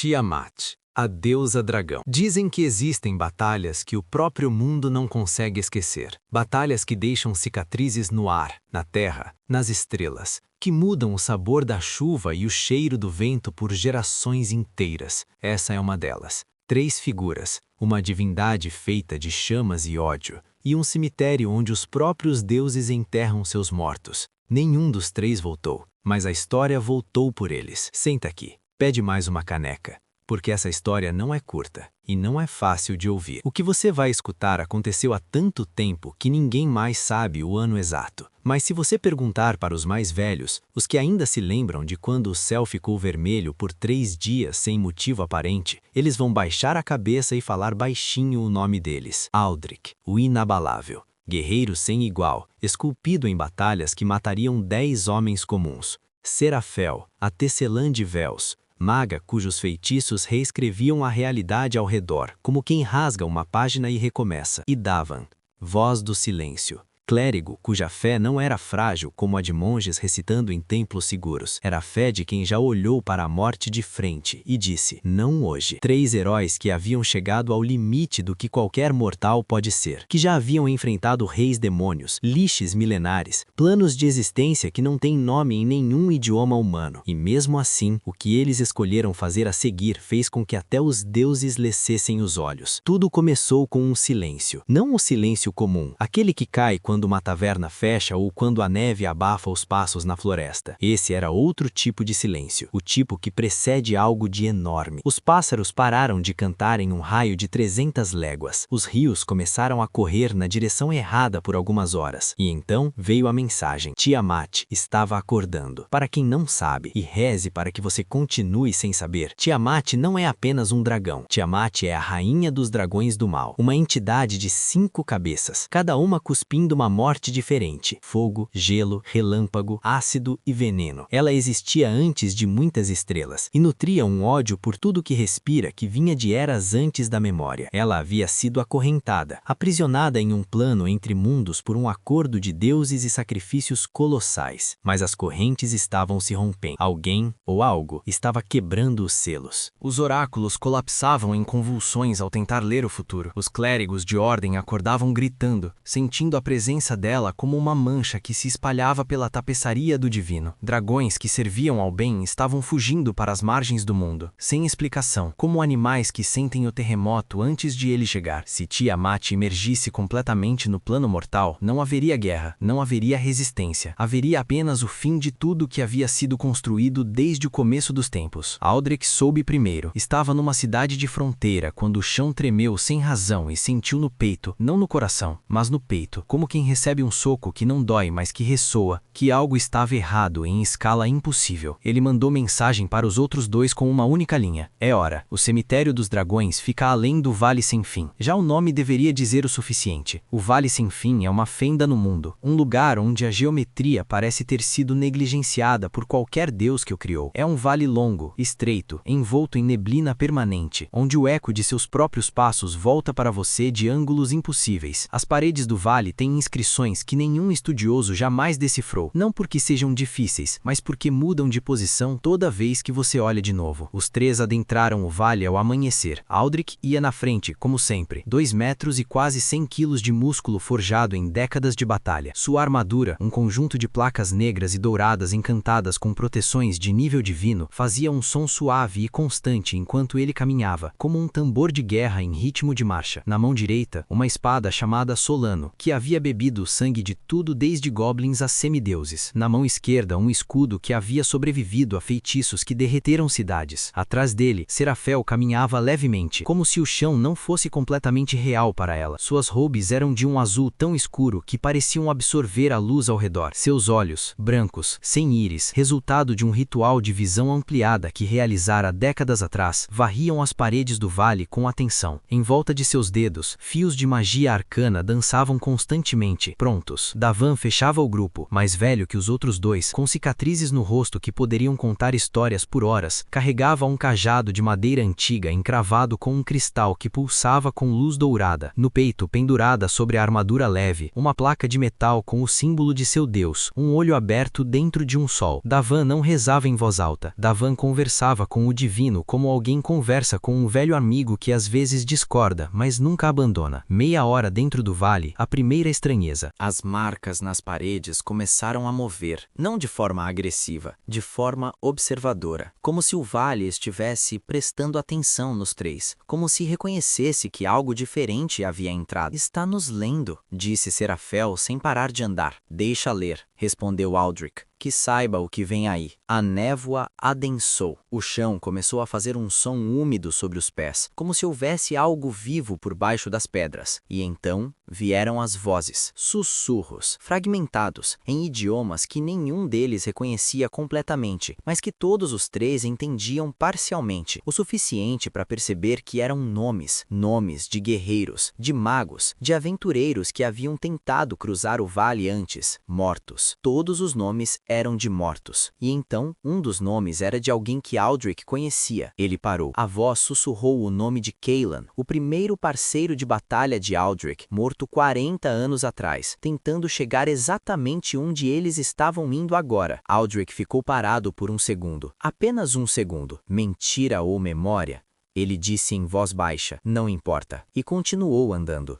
Tiamat, a deusa dragão. Dizem que existem batalhas que o próprio mundo não consegue esquecer. Batalhas que deixam cicatrizes no ar, na terra, nas estrelas, que mudam o sabor da chuva e o cheiro do vento por gerações inteiras. Essa é uma delas. 3 figuras, uma divindade feita de chamas e ódio, e um cemitério onde os próprios deuses enterram seus mortos. Nenhum dos 3 voltou, mas a história voltou por eles. Senta aqui, pede mais uma caneca, porque essa história não é curta e não é fácil de ouvir. O que você vai escutar aconteceu há tanto tempo que ninguém mais sabe o ano exato. Mas se você perguntar para os mais velhos, os que ainda se lembram de quando o céu ficou vermelho por 3 dias sem motivo aparente, eles vão baixar a cabeça e falar baixinho o nome deles. Aldrich, o inabalável. Guerreiro sem igual, esculpido em batalhas que matariam 10 homens comuns. Serafel, a tecelã de véus, maga cujos feitiços reescreviam a realidade ao redor, como quem rasga uma página e recomeça. E Davan, voz do silêncio. Clérigo cuja fé não era frágil como a de monges recitando em templos seguros. Era a fé de quem já olhou para a morte de frente e disse, não hoje. 3 heróis que haviam chegado ao limite do que qualquer mortal pode ser. Que já haviam enfrentado reis demônios, lixes milenares, planos de existência que não têm nome em nenhum idioma humano. E mesmo assim, o que eles escolheram fazer a seguir fez com que até os deuses lescessem os olhos. Tudo começou com um silêncio. Não o silêncio comum, aquele que cai quando uma taverna fecha ou quando a neve abafa os passos na floresta. Esse era outro tipo de silêncio, o tipo que precede algo de enorme. Os pássaros pararam de cantar em um raio de 300 léguas. Os rios começaram a correr na direção errada por algumas horas. E então veio a mensagem. Tiamat estava acordando. Para quem não sabe, e reze para que você continue sem saber, Tiamat não é apenas um dragão. Tiamat é a rainha dos dragões do mal, uma entidade de 5 cabeças, cada uma cuspindo uma morte diferente. Fogo, gelo, relâmpago, ácido e veneno. Ela existia antes de muitas estrelas e nutria um ódio por tudo que respira que vinha de eras antes da memória. Ela havia sido acorrentada, aprisionada em um plano entre mundos por um acordo de deuses e sacrifícios colossais. Mas as correntes estavam se rompendo. Alguém ou algo estava quebrando os selos. Os oráculos colapsavam em convulsões ao tentar ler o futuro. Os clérigos de ordem acordavam gritando, sentindo a presença dela como uma mancha que se espalhava pela tapeçaria do divino. Dragões que serviam ao bem estavam fugindo para as margens do mundo, sem explicação, como animais que sentem o terremoto antes de ele chegar. Se Tiamat emergisse completamente no plano mortal, não haveria guerra, não haveria resistência. Haveria apenas o fim de tudo que havia sido construído desde o começo dos tempos. Aldrich soube primeiro. Estava numa cidade de fronteira quando o chão tremeu sem razão e sentiu no peito, não no coração, mas no peito, como quem recebe um soco que não dói, mas que ressoa, que algo estava errado em escala impossível. Ele mandou mensagem para os outros 2 com uma única linha. É hora. O cemitério dos dragões fica além do Vale Sem Fim. Já o nome deveria dizer o suficiente. O Vale Sem Fim é uma fenda no mundo, um lugar onde a geometria parece ter sido negligenciada por qualquer deus que o criou. É um vale longo, estreito, envolto em neblina permanente, onde o eco de seus próprios passos volta para você de ângulos impossíveis. As paredes do vale têm inscrições que nenhum estudioso jamais decifrou, não porque sejam difíceis, mas porque mudam de posição toda vez que você olha de novo. Os 3 adentraram o vale ao amanhecer. Aldrich ia na frente, como sempre, 2 metros e quase 100 quilos de músculo forjado em décadas de batalha. Sua armadura, um conjunto de placas negras e douradas encantadas com proteções de nível divino, fazia um som suave e constante enquanto ele caminhava, como um tambor de guerra em ritmo de marcha. Na mão direita, uma espada chamada Solano, que havia bebido o sangue de tudo desde goblins a semideuses. Na mão esquerda, um escudo que havia sobrevivido a feitiços que derreteram cidades. Atrás dele, Serafel caminhava levemente, como se o chão não fosse completamente real para ela. Suas roubes eram de um azul tão escuro que pareciam absorver a luz ao redor. Seus olhos, brancos, sem íris, resultado de um ritual de visão ampliada que realizara décadas atrás, varriam as paredes do vale com atenção. Em volta de seus dedos, fios de magia arcana dançavam constantemente rapidamente, prontos. Davan fechava o grupo, mais velho que os outros dois, com cicatrizes no rosto que poderiam contar histórias por horas, carregava um cajado de madeira antiga encravado com um cristal que pulsava com luz dourada. No peito, pendurada sobre a armadura leve, uma placa de metal com o símbolo de seu deus, um olho aberto dentro de um sol. Davan não rezava em voz alta. Davan conversava com o divino como alguém conversa com um velho amigo que às vezes discorda, mas nunca abandona. Meia hora dentro do vale, a primeira estranheza. As marcas nas paredes começaram a mover, não de forma agressiva, de forma observadora, como se o vale estivesse prestando atenção nos três, como se reconhecesse que algo diferente havia entrado. Está nos lendo, disse Serafel sem parar de andar. Deixa ler, respondeu Aldrich. Que saiba o que vem aí. A névoa adensou. O chão começou a fazer um som úmido sobre os pés, como se houvesse algo vivo por baixo das pedras. E então vieram as vozes, sussurros, fragmentados, em idiomas que nenhum deles reconhecia completamente, mas que todos os três entendiam parcialmente, o suficiente para perceber que eram nomes de guerreiros, de magos, de aventureiros que haviam tentado cruzar o vale antes, mortos. Todos os nomes eram de mortos. E então, um dos nomes era de alguém que Aldrich conhecia. Ele parou. A voz sussurrou o nome de Cailan, o primeiro parceiro de batalha de Aldrich, morto 40 anos atrás, tentando chegar exatamente onde eles estavam indo agora. Aldrich ficou parado por um segundo. Apenas um segundo. Mentira ou memória? Ele disse em voz baixa, não importa, e continuou andando.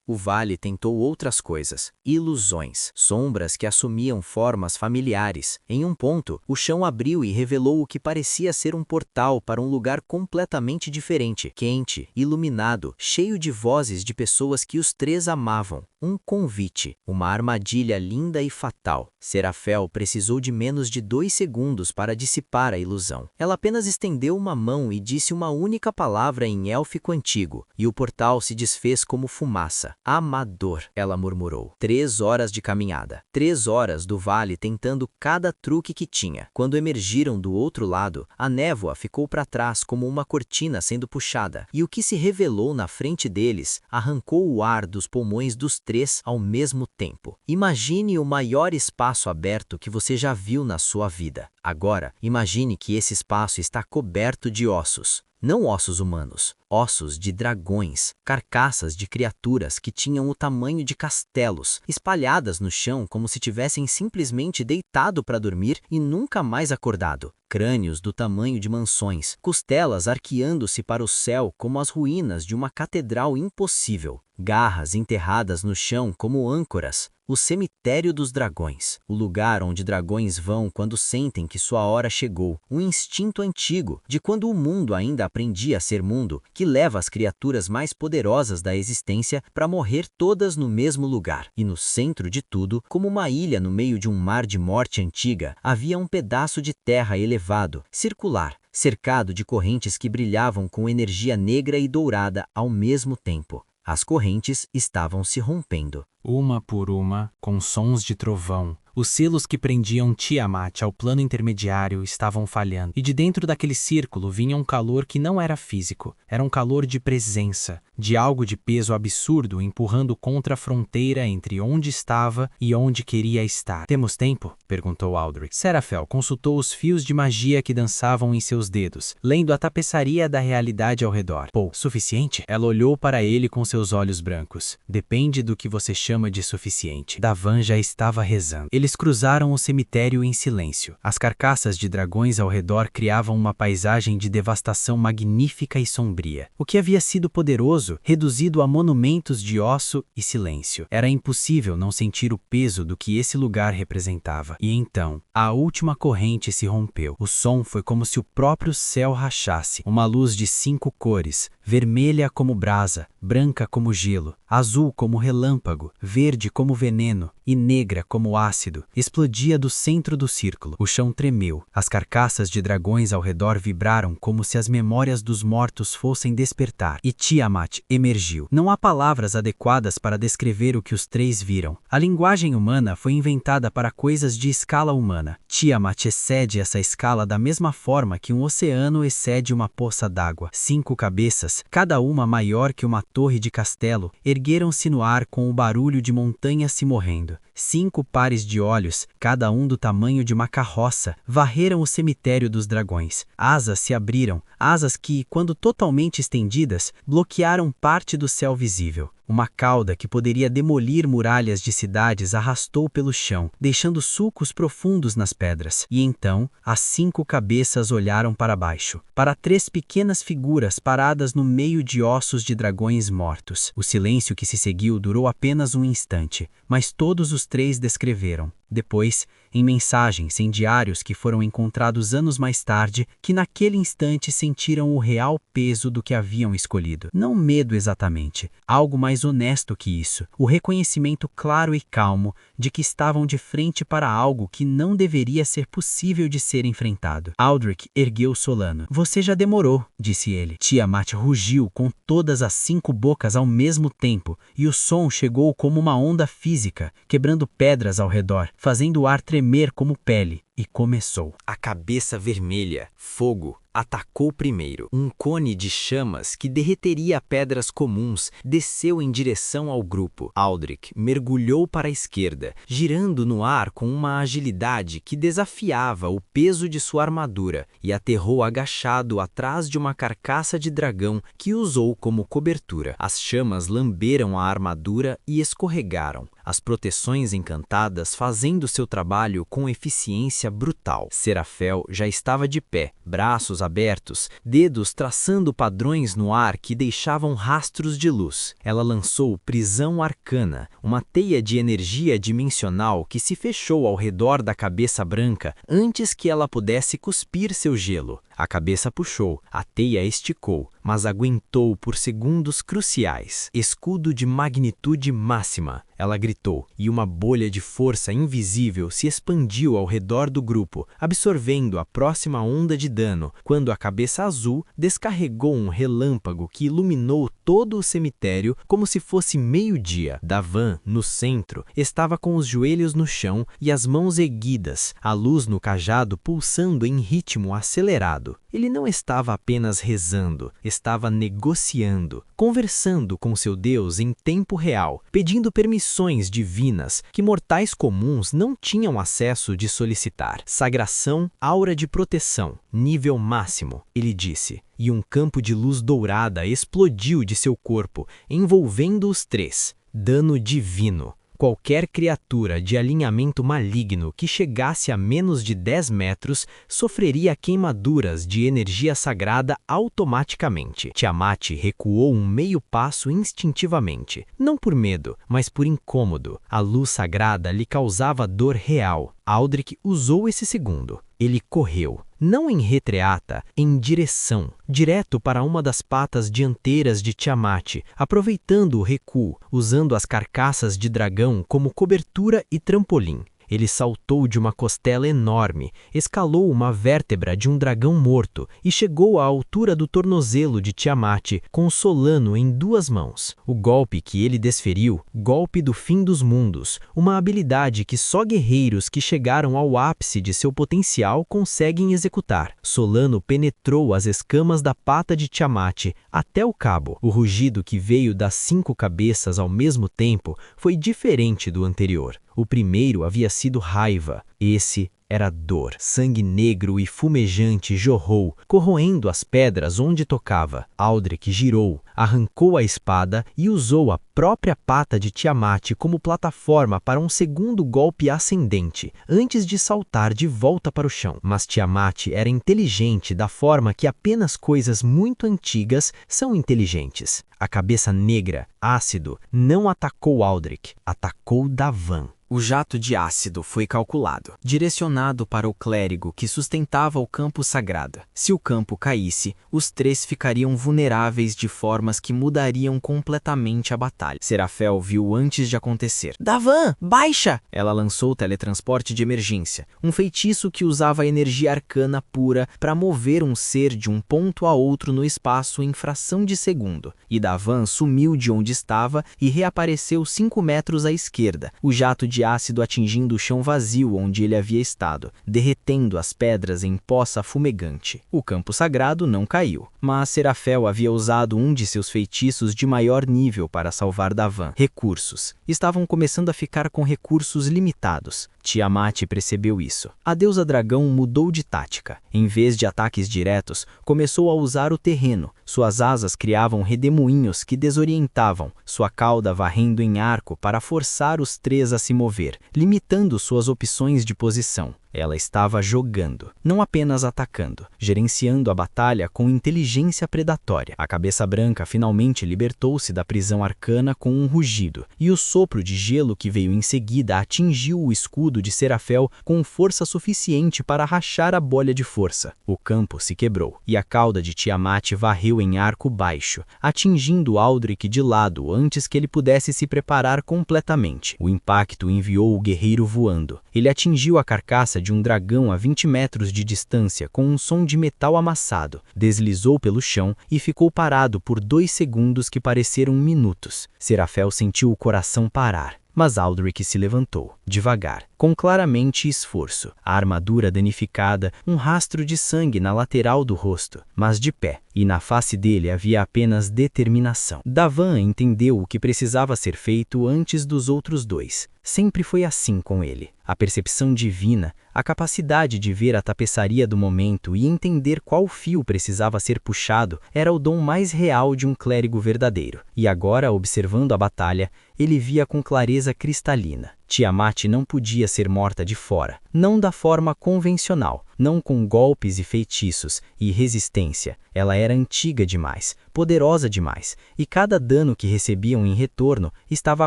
O vale tentou outras coisas, ilusões, sombras que assumiam formas familiares. Em um ponto, o chão abriu e revelou o que parecia ser um portal para um lugar completamente diferente, quente, iluminado, cheio de vozes de pessoas que os três amavam. Um convite, uma armadilha linda e fatal. Serafel precisou de menos de 2 segundos para dissipar a ilusão. Ela apenas estendeu uma mão e disse uma única palavra em élfico antigo, e o portal se desfez como fumaça. Amador, ela murmurou. 3 horas de caminhada. 3 horas do vale tentando cada truque que tinha. Quando emergiram do outro lado, a névoa ficou para trás como uma cortina sendo puxada, e o que se revelou na frente deles arrancou o ar dos pulmões dos três ao mesmo tempo. Imagine o maior espaço aberto que você já viu na sua vida. Agora, imagine que esse espaço está coberto de ossos. Não ossos humanos, ossos de dragões, carcaças de criaturas que tinham o tamanho de castelos, espalhadas no chão como se tivessem simplesmente deitado para dormir e nunca mais acordado. Crânios do tamanho de mansões, costelas arqueando-se para o céu como as ruínas de uma catedral impossível. Garras enterradas no chão como âncoras. O cemitério dos dragões, o lugar onde dragões vão quando sentem que sua hora chegou, um instinto antigo, de quando o mundo ainda aprendia a ser mundo, que leva as criaturas mais poderosas da existência para morrer todas no mesmo lugar. E no centro de tudo, como uma ilha no meio de um mar de morte antiga, havia um pedaço de terra elevado, circular, cercado de correntes que brilhavam com energia negra e dourada ao mesmo tempo. As correntes estavam se rompendo. Uma por uma, com sons de trovão, os selos que prendiam Tiamat ao plano intermediário estavam falhando, e de dentro daquele círculo vinha um calor que não era físico, era um calor de presença, de algo de peso absurdo empurrando contra a fronteira entre onde estava e onde queria estar. Temos tempo? Perguntou Aldrich. Serafel consultou os fios de magia que dançavam em seus dedos, lendo a tapeçaria da realidade ao redor. Suficiente? Ela olhou para ele com seus olhos brancos. Depende do que você chama de suficiente. Davan já estava rezando. Eles cruzaram o cemitério em silêncio. As carcaças de dragões ao redor criavam uma paisagem de devastação magnífica e sombria. O que havia sido poderoso, reduzido a monumentos de osso e silêncio. Era impossível não sentir o peso do que esse lugar representava. E então, a última corrente se rompeu. O som foi como se o próprio céu rachasse. Uma luz de 5 cores, vermelha como brasa, branca como gelo, azul como relâmpago, verde como veneno e negra como ácido, ácido explodia do centro do círculo. O chão tremeu. As carcaças de dragões ao redor vibraram como se as memórias dos mortos fossem despertar. E Tiamat emergiu. Não há palavras adequadas para descrever o que os três viram. A linguagem humana foi inventada para coisas de escala humana. Tiamat excede essa escala da mesma forma que um oceano excede uma poça d'água. 5 cabeças, cada uma maior que uma torre de castelo, ergueram-se no ar com o barulho de montanhas se morrendo. 5 pares de olhos, cada um do tamanho de uma carroça, varreram o cemitério dos dragões. Asas se abriram, asas que, quando totalmente estendidas, bloquearam parte do céu visível. Uma cauda que poderia demolir muralhas de cidades arrastou pelo chão, deixando sulcos profundos nas pedras. E então, as 5 cabeças olharam para baixo, para 3 pequenas figuras paradas no meio de ossos de dragões mortos. O silêncio que se seguiu durou apenas um instante, mas todos os 3 descreveram. Depois, em mensagens, em diários que foram encontrados anos mais tarde, que naquele instante sentiram o real peso do que haviam escolhido. Não medo exatamente, algo mais honesto que isso, o reconhecimento claro e calmo de que estavam de frente para algo que não deveria ser possível de ser enfrentado. Aldrich ergueu Solano. Você já demorou, disse ele. Tiamat rugiu com todas as 5 bocas ao mesmo tempo, e o som chegou como uma onda física, quebrando pedras ao redor, fazendo o ar tremer como pele, e começou. A cabeça vermelha, fogo, atacou primeiro. Um cone de chamas que derreteria pedras comuns desceu em direção ao grupo. Aldrich mergulhou para a esquerda, girando no ar com uma agilidade que desafiava o peso de sua armadura, e aterrou agachado atrás de uma carcaça de dragão que usou como cobertura. As chamas lamberam a armadura e escorregaram, as proteções encantadas fazendo seu trabalho com eficiência brutal. Serafel já estava de pé, braços abertos, dedos traçando padrões no ar que deixavam rastros de luz. Ela lançou prisão arcana, uma teia de energia dimensional que se fechou ao redor da cabeça branca antes que ela pudesse cuspir seu gelo. A cabeça puxou, a teia esticou, mas aguentou por segundos cruciais. Escudo de magnitude máxima, ela gritou, e uma bolha de força invisível se expandiu ao redor do grupo, absorvendo a próxima onda de dano, quando a cabeça azul descarregou um relâmpago que iluminou todo o cemitério como se fosse meio-dia. Davan, no centro, estava com os joelhos no chão e as mãos erguidas, a luz no cajado pulsando em ritmo acelerado. Ele não estava apenas rezando, estava negociando, conversando com seu Deus em tempo real, pedindo permissões divinas que mortais comuns não tinham acesso de solicitar. Sagração, aura de proteção, nível máximo, ele disse, e um campo de luz dourada explodiu de seu corpo, envolvendo os 3. Dano divino. Qualquer criatura de alinhamento maligno que chegasse a menos de 10 metros sofreria queimaduras de energia sagrada automaticamente. Tiamat recuou um meio passo instintivamente, não por medo, mas por incômodo. A luz sagrada lhe causava dor real. Aldrich usou esse segundo. Ele correu, não em retreata, em direção, direto para uma das patas dianteiras de Tiamat, aproveitando o recuo, usando as carcaças de dragão como cobertura e trampolim. Ele saltou de uma costela enorme, escalou uma vértebra de um dragão morto e chegou à altura do tornozelo de Tiamat com Solano em 2 mãos. O golpe que ele desferiu, golpe do fim dos mundos, uma habilidade que só guerreiros que chegaram ao ápice de seu potencial conseguem executar. Solano penetrou as escamas da pata de Tiamat até o cabo. O rugido que veio das 5 cabeças ao mesmo tempo foi diferente do anterior. O primeiro havia sido raiva, esse era dor. Sangue negro e fumejante jorrou, corroendo as pedras onde tocava. Aldrich girou, arrancou a espada e usou a própria pata de Tiamat como plataforma para um segundo golpe ascendente, antes de saltar de volta para o chão. Mas Tiamat era inteligente da forma que apenas coisas muito antigas são inteligentes. A cabeça negra, ácido, não atacou Aldrich, atacou Davan. O jato de ácido foi calculado, direcionado para o clérigo que sustentava o campo sagrado. Se o campo caísse, os três ficariam vulneráveis de formas que mudariam completamente a batalha. Serafel viu antes de acontecer. Davan, baixa! Ela lançou o teletransporte de emergência, um feitiço que usava energia arcana pura para mover um ser de um ponto a outro no espaço em fração de segundo. E Davan sumiu de onde estava e reapareceu 5 metros à esquerda, o jato de ácido atingindo o chão vazio onde ele havia estado, derretendo as pedras em poça fumegante. O campo sagrado não caiu, mas Serafel havia usado um de seus feitiços de maior nível para salvar Davan. Recursos. Estavam começando a ficar com recursos limitados. Tiamat percebeu isso. A deusa dragão mudou de tática. Em vez de ataques diretos, começou a usar o terreno. Suas asas criavam redemoinhos que desorientavam, sua cauda varrendo em arco para forçar os três a se mover, limitando suas opções de posição. Ela estava jogando, não apenas atacando, gerenciando a batalha com inteligência predatória. A cabeça branca finalmente libertou-se da prisão arcana com um rugido, e o sopro de gelo que veio em seguida atingiu o escudo de Serafel com força suficiente para rachar a bolha de força. O campo se quebrou, e a cauda de Tiamat varreu em arco baixo, atingindo Aldrich de lado antes que ele pudesse se preparar completamente. O impacto enviou o guerreiro voando. Ele atingiu a carcaça de um dragão a 20 metros de distância com um som de metal amassado, deslizou pelo chão e ficou parado por 2 segundos que pareceram minutos. Serafel sentiu o coração parar. Mas Aldrich se levantou, devagar, com claramente esforço, a armadura danificada, um rastro de sangue na lateral do rosto, mas de pé, e na face dele havia apenas determinação. Davan entendeu o que precisava ser feito antes dos outros dois. Sempre foi assim com ele. A percepção divina, a capacidade de ver a tapeçaria do momento e entender qual fio precisava ser puxado era o dom mais real de um clérigo verdadeiro. E agora, observando a batalha, ele via com clareza cristalina. Tiamat não podia ser morta de fora, não da forma convencional, não com golpes e feitiços e resistência. Ela era antiga demais, poderosa demais, e cada dano que recebiam em retorno estava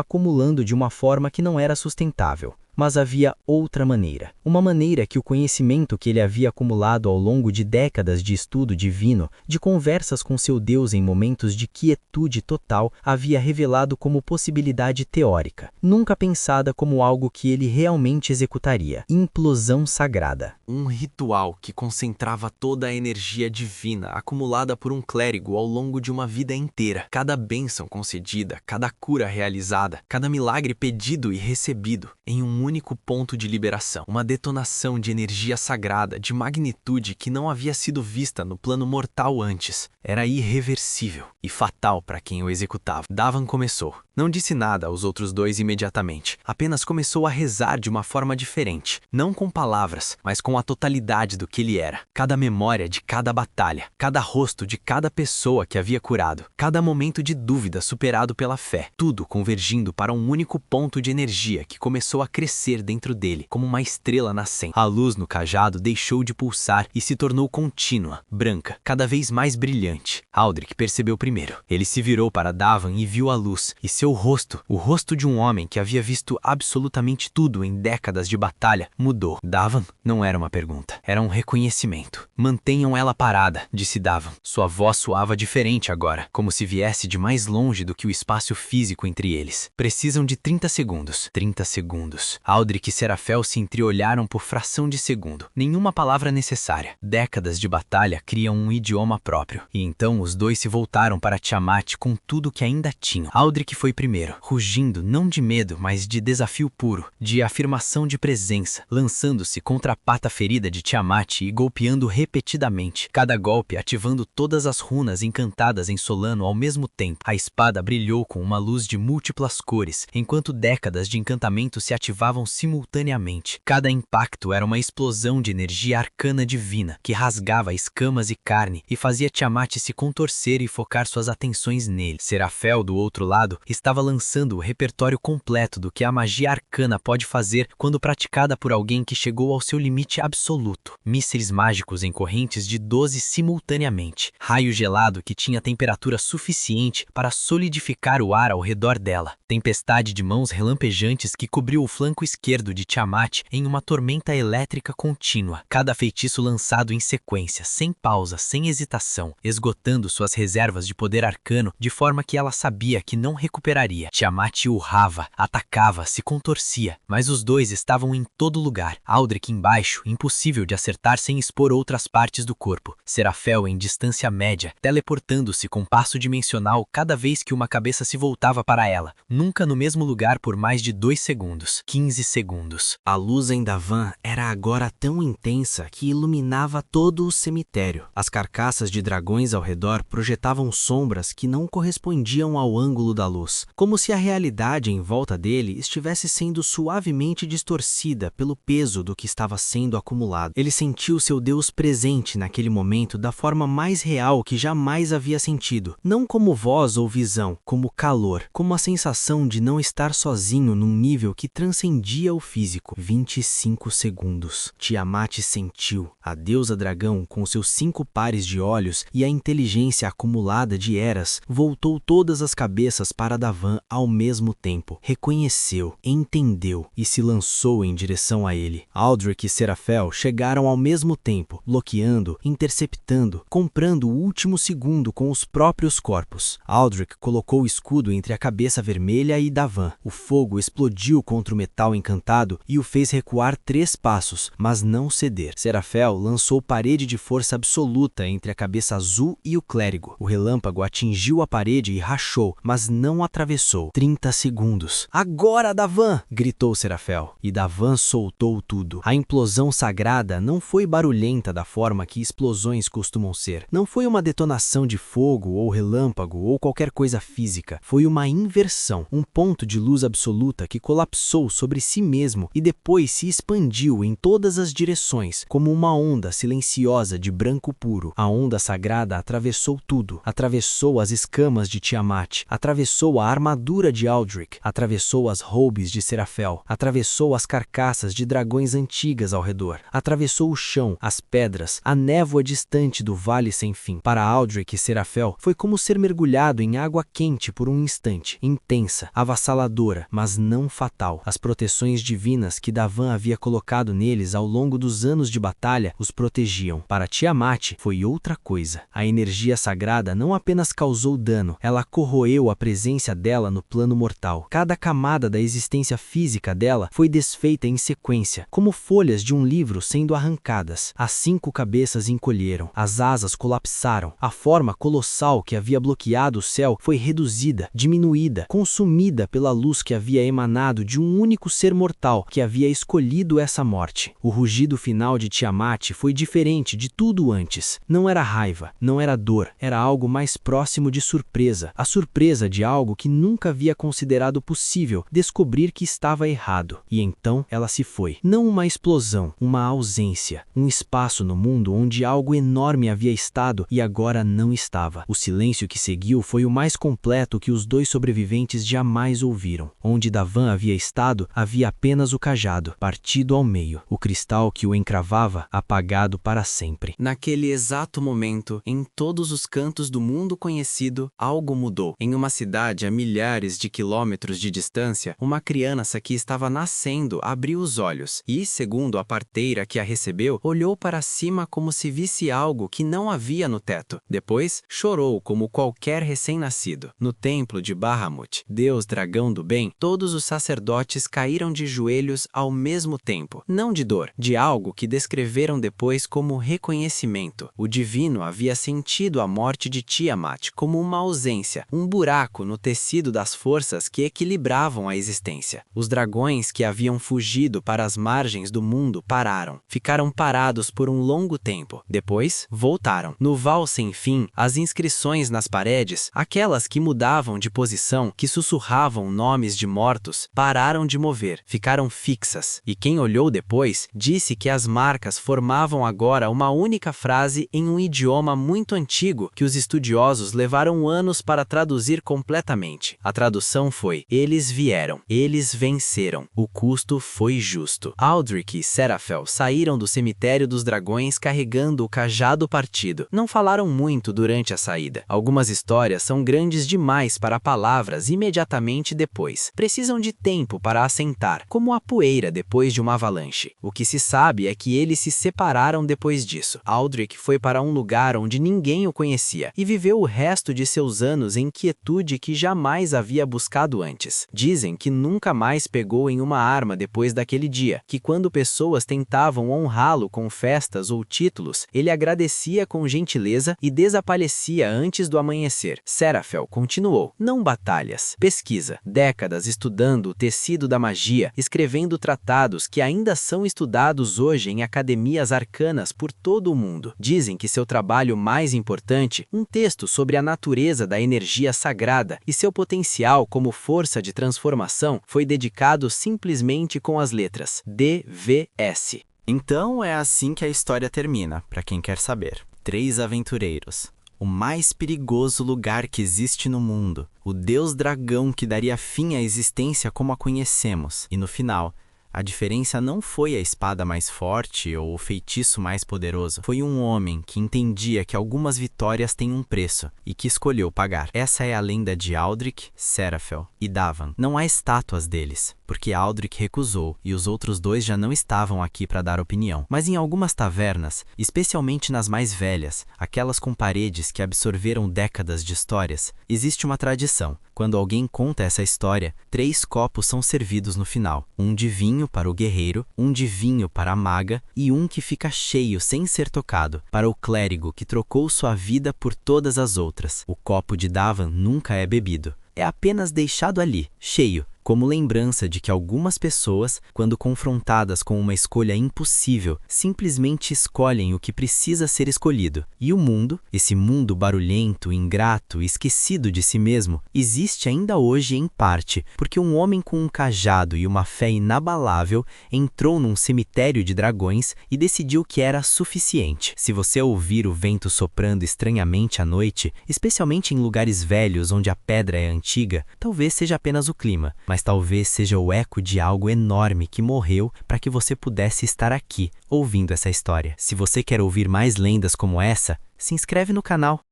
acumulando de uma forma que não era sustentável. Mas havia outra maneira, uma maneira que o conhecimento que ele havia acumulado ao longo de décadas de estudo divino, de conversas com seu Deus em momentos de quietude total, havia revelado como possibilidade teórica, nunca pensada como algo que ele realmente executaria. Implosão sagrada. Um ritual que concentrava toda a energia divina acumulada por um clérigo ao longo de uma vida inteira. Cada bênção concedida, cada cura realizada, cada milagre pedido e recebido, em um único ponto de liberação. Uma detonação de energia sagrada, de magnitude que não havia sido vista no plano mortal antes. Era irreversível e fatal para quem o executava. Davan começou. Não disse nada aos outros dois imediatamente. Apenas começou a rezar de uma forma diferente. Não com palavras, mas com a totalidade do que ele era. Cada memória de cada batalha, cada rosto de cada pessoa que havia curado, cada momento de dúvida superado pela fé. Tudo convergindo para um único ponto de energia que começou a crescer dentro dele, como uma estrela nascente. A luz no cajado deixou de pulsar e se tornou contínua, branca, cada vez mais brilhante. Aldrich percebeu primeiro. Ele se virou para Davan e viu a luz, e seu rosto, o rosto de um homem que havia visto absolutamente tudo em décadas de batalha, mudou. Davan não era uma pergunta, era um reconhecimento. Mantenham ela parada, disse Davan. Sua voz soava diferente agora, como se viesse de mais longe do que o espaço físico entre eles. Precisam de 30 segundos. 30 segundos. Aldrich e Serafel se entreolharam por fração de segundo. Nenhuma palavra necessária. Décadas de batalha criam um idioma próprio. E então os dois se voltaram para Tiamat com tudo que ainda tinham. Aldrich foi primeiro, rugindo não de medo, mas de desafio puro, de afirmação de presença, lançando-se contra a pata ferida de Tiamat e golpeando repetidamente, cada golpe ativando todas as runas encantadas em Solano ao mesmo tempo. A espada brilhou com uma luz de múltiplas cores, enquanto décadas de encantamento se ativavam simultaneamente. Cada impacto era uma explosão de energia arcana divina, que rasgava escamas e carne e fazia Tiamat se contorcer e focar suas atenções nele. Serafel, do outro lado, estava estava lançando o repertório completo do que a magia arcana pode fazer quando praticada por alguém que chegou ao seu limite absoluto. Mísseis mágicos em correntes de 12 simultaneamente. Raio gelado que tinha temperatura suficiente para solidificar o ar ao redor dela. Tempestade de mãos relampejantes que cobriu o flanco esquerdo de Tiamat em uma tormenta elétrica contínua. Cada feitiço lançado em sequência, sem pausa, sem hesitação, esgotando suas reservas de poder arcano de forma que ela sabia que não recuperaria. Tiamat urrava, atacava, se contorcia, mas os dois estavam em todo lugar. Aldrich embaixo, impossível de acertar sem expor outras partes do corpo. Serafel em distância média, teleportando-se com passo dimensional cada vez que uma cabeça se voltava para ela, nunca no mesmo lugar por mais de 2 segundos. 15 segundos. A luz em Davan era agora tão intensa que iluminava todo o cemitério. As carcaças de dragões ao redor projetavam sombras que não correspondiam ao ângulo da luz, como se a realidade em volta dele estivesse sendo suavemente distorcida pelo peso do que estava sendo acumulado. Ele sentiu seu Deus presente naquele momento da forma mais real que jamais havia sentido, não como voz ou visão, como calor, como a sensação de não estar sozinho num nível que transcendia o físico. 25 segundos. Tiamat sentiu. A deusa dragão, com seus 5 pares de olhos e a inteligência acumulada de eras, voltou todas as cabeças para Davan ao mesmo tempo. Reconheceu, entendeu e se lançou em direção a ele. Aldrich e Serafel chegaram ao mesmo tempo, bloqueando, interceptando, comprando o último segundo com os próprios corpos. Aldrich colocou o escudo entre a cabeça vermelha e Davan. O fogo explodiu contra o metal encantado e o fez recuar 3 passos, mas não ceder. Serafel lançou parede de força absoluta entre a cabeça azul e o clérigo. O relâmpago atingiu a parede e rachou, mas não atravessou. 30 segundos. Agora, Davan! Gritou Serafel. E Davan soltou tudo. A implosão sagrada não foi barulhenta da forma que explosões costumam ser. Não foi uma detonação de fogo ou relâmpago ou qualquer coisa física. Foi uma inversão, um ponto de luz absoluta que colapsou sobre si mesmo e depois se expandiu em todas as direções, como uma onda silenciosa de branco puro. A onda sagrada atravessou tudo. Atravessou as escamas de Tiamat, atravessou a armadura de Aldrich, atravessou as roubes de Serafel, atravessou as carcaças de dragões antigas ao redor, atravessou o chão, as pedras, a névoa distante do vale sem fim. Para Aldrich e Serafel, foi como ser mergulhado em água quente por um instante, intensa, avassaladora, mas não fatal. As proteções divinas que Davan havia colocado neles ao longo dos anos de batalha os protegiam. Para Tiamat, foi outra coisa. A energia sagrada não apenas causou dano, ela corroeu a presença dela no plano mortal. Cada camada da existência física dela foi desfeita em sequência, como folhas de um livro sendo arrancadas. As 5 cabeças encolheram, as asas colapsaram, a forma colossal que havia bloqueado o céu foi reduzida, diminuída, consumida pela luz que havia emanado de um único ser mortal que havia escolhido essa morte. O rugido final de Tiamat foi diferente de tudo antes. Não era raiva, não era dor, era algo mais próximo de surpresa. A surpresa de algo que nunca havia considerado possível descobrir que estava errado. E então ela se foi. Não uma explosão, uma ausência. Um espaço no mundo onde algo enorme havia estado e agora não estava. O silêncio que seguiu foi o mais completo que os 2 sobreviventes jamais ouviram. Onde Davan havia estado, havia apenas o cajado, partido ao meio. O cristal que o encravava, apagado para sempre. Naquele exato momento, em todos os cantos do mundo conhecido, algo mudou. Em uma cidade a milhares de quilômetros de distância, uma criança que estava nascendo abriu os olhos e, segundo a parteira que a recebeu, olhou para cima como se visse algo que não havia no teto. Depois, chorou como qualquer recém-nascido. No templo de Bahamut, Deus dragão do bem, todos os sacerdotes caíram de joelhos ao mesmo tempo. Não de dor, de algo que descreveram depois como reconhecimento. O divino havia sentido a morte de Tiamat como uma ausência, um buraco no tecido das forças que equilibravam a existência. Os dragões que haviam fugido para as margens do mundo pararam. Ficaram parados por um longo tempo. Depois, voltaram. No val sem fim, as inscrições nas paredes, aquelas que mudavam de posição, que sussurravam nomes de mortos, pararam de mover, ficaram fixas. E quem olhou depois, disse que as marcas formavam agora uma única frase em um idioma muito antigo que os estudiosos levaram anos para traduzir completamente. literalmente. A tradução foi: eles vieram, eles venceram, o custo foi justo. Aldrich e Serafel saíram do cemitério dos dragões carregando o cajado partido. Não falaram muito durante a saída. Algumas histórias são grandes demais para palavras imediatamente depois. Precisam de tempo para assentar, como a poeira depois de uma avalanche. O que se sabe é que eles se separaram depois disso. Aldrich foi para um lugar onde ninguém o conhecia e viveu o resto de seus anos em quietude que jamais havia buscado antes. Dizem que nunca mais pegou em uma arma depois daquele dia, que quando pessoas tentavam honrá-lo com festas ou títulos, ele agradecia com gentileza e desaparecia antes do amanhecer. Serafel continuou: não batalhas, pesquisa, décadas estudando o tecido da magia, escrevendo tratados que ainda são estudados hoje em academias arcanas por todo o mundo. Dizem que seu trabalho mais importante, um texto sobre a natureza da energia sagrada e seu potencial como força de transformação, foi dedicado simplesmente com as letras DVS. Então é assim que a história termina, para quem quer saber. 3 aventureiros. O mais perigoso lugar que existe no mundo. O deus dragão que daria fim à existência como a conhecemos. E no final, a diferença não foi a espada mais forte ou o feitiço mais poderoso. Foi um homem que entendia que algumas vitórias têm um preço e que escolheu pagar. Essa é a lenda de Aldrich, Serafel e Davan. Não há estátuas deles, porque Aldrich recusou e os outros 2 já não estavam aqui para dar opinião. Mas em algumas tavernas, especialmente nas mais velhas, aquelas com paredes que absorveram décadas de histórias, existe uma tradição. Quando alguém conta essa história, 3 copos são servidos no final. Um de vinho para o guerreiro, um de vinho para a maga e um que fica cheio sem ser tocado, para o clérigo que trocou sua vida por todas as outras. O copo de Davan nunca é bebido. É apenas deixado ali, cheio, como lembrança de que algumas pessoas, quando confrontadas com uma escolha impossível, simplesmente escolhem o que precisa ser escolhido. E o mundo, esse mundo barulhento, ingrato e esquecido de si mesmo, existe ainda hoje em parte porque um homem com um cajado e uma fé inabalável entrou num cemitério de dragões e decidiu que era suficiente. Se você ouvir o vento soprando estranhamente à noite, especialmente em lugares velhos onde a pedra é antiga, talvez seja apenas o clima, mas talvez seja o eco de algo enorme que morreu para que você pudesse estar aqui, ouvindo essa história. Se você quer ouvir mais lendas como essa, se inscreve no canal.